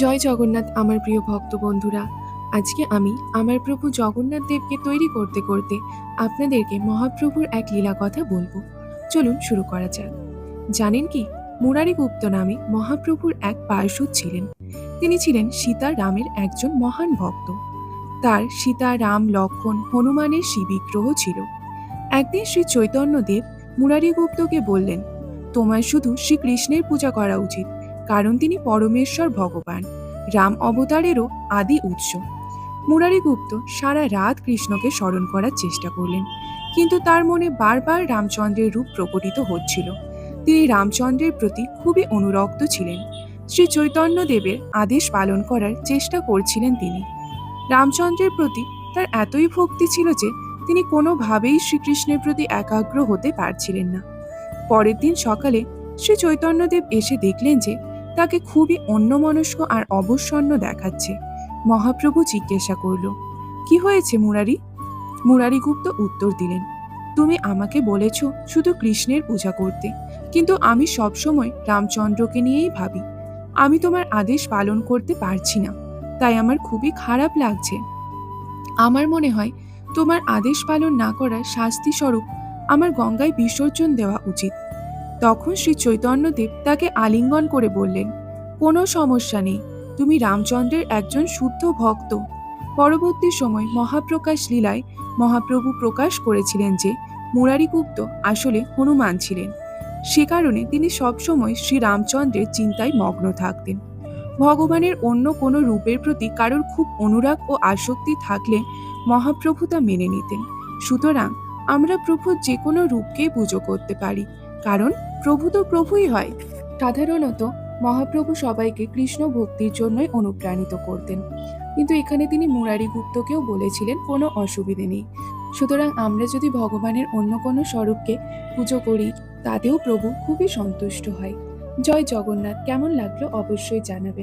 জয় জগন্নাথ আমার প্রিয় ভক্ত বন্ধুরা। আজকে আমি আমার প্রভু জগন্নাথ দেবকে তৈরি করতে করতে আপনাদেরকে মহাপ্রভুর এক লীলা কথা বলবো। চলুন শুরু করা যাক। জানেন কি, মুরারিগুপ্ত নামে মহাপ্রভুর এক পার্ষদ ছিলেন। তিনি ছিলেন সীতা রামের একজন মহান ভক্ত। তার সীতা রাম লক্ষ্মণ হনুমানের শিবিগ্রহ ছিল। একদিন শ্রী চৈতন্যদেব মুরারিগুপ্তকে বললেন, তোমার শুধু শ্রীকৃষ্ণের পূজা করা উচিত, কারণ তিনি পরমেশ্বর ভগবান, রাম অবতারেরও আদি উৎস। মুরারিগুপ্ত সারা রাত কৃষ্ণকে স্মরণ করার চেষ্টা করলেন, কিন্তু তার মনে বারবার রামচন্দ্রের রূপ প্রকটিত হচ্ছিল। তিনি রামচন্দ্রের প্রতি খুবই অনুরক্ত ছিলেন। শ্রী চৈতন্যদেবের আদেশ পালন করার চেষ্টা করছিলেন তিনি। রামচন্দ্রের প্রতি তার এতই ভক্তি ছিল যে তিনি কোনোভাবেই শ্রীকৃষ্ণের প্রতি একাগ্র হতে পারছিলেন না। পরের দিন সকালে শ্রী চৈতন্যদেব এসে দেখলেন যে তাকে খুবই অন্যমনস্ক আর অবসন্ন দেখাচ্ছে। মহাপ্রভু জিজ্ঞাসা করল, কি হয়েছে মুরারি? মুরারিগুপ্ত উত্তর দিলেন, তুমি আমাকে বলেছ শুধু কৃষ্ণের পূজা করতে, কিন্তু আমি সবসময় রামচন্দ্রকে নিয়েই ভাবি। আমি তোমার আদেশ পালন করতে পারছি না, তাই আমার খুবই খারাপ লাগছে। আমার মনে হয় তোমার আদেশ পালন না করার শাস্তি স্বরূপ আমার গঙ্গায় বিসর্জন দেওয়া উচিত। তখন শ্রী চৈতন্যদেব তাকে আলিঙ্গন করে বললেন, কোনো সমস্যা নেই, তুমি রামচন্দ্রের একজন শুদ্ধ ভক্ত। পরবর্তী সময় মহাপ্রকাশ লীলায় মহাপ্রভু প্রকাশ করেছিলেন যে মুরারিগুপ্ত আসলে হনুমান ছিলেন। সে কারণে তিনি সবসময় শ্রী রামচন্দ্রের চিন্তায় মগ্ন থাকতেন। ভগবানের অন্য কোনো রূপের প্রতি কারোর খুব অনুরাগ ও আসক্তি থাকলে মহাপ্রভু তা মেনে নিতেন। সুতরাং আমরা প্রভুর যে কোনো রূপকেই পুজো করতে পারি, কারণ প্রভু তো প্রভুই হয়। সাধারণত মহাপ্রভু সবাইকে কৃষ্ণ ভক্তির জন্যই অনুপ্রাণিত করতেন, কিন্তু এখানে তিনি মুরারিগুপ্তকেও বলেছিলেন কোনো অসুবিধে নেই। সুতরাং আমরা যদি ভগবানের অন্য কোনো স্বরূপকে পুজো করি, তাতেও প্রভু খুবই সন্তুষ্ট হয়। জয় জগন্নাথ। কেমন লাগলো অবশ্যই জানাবে।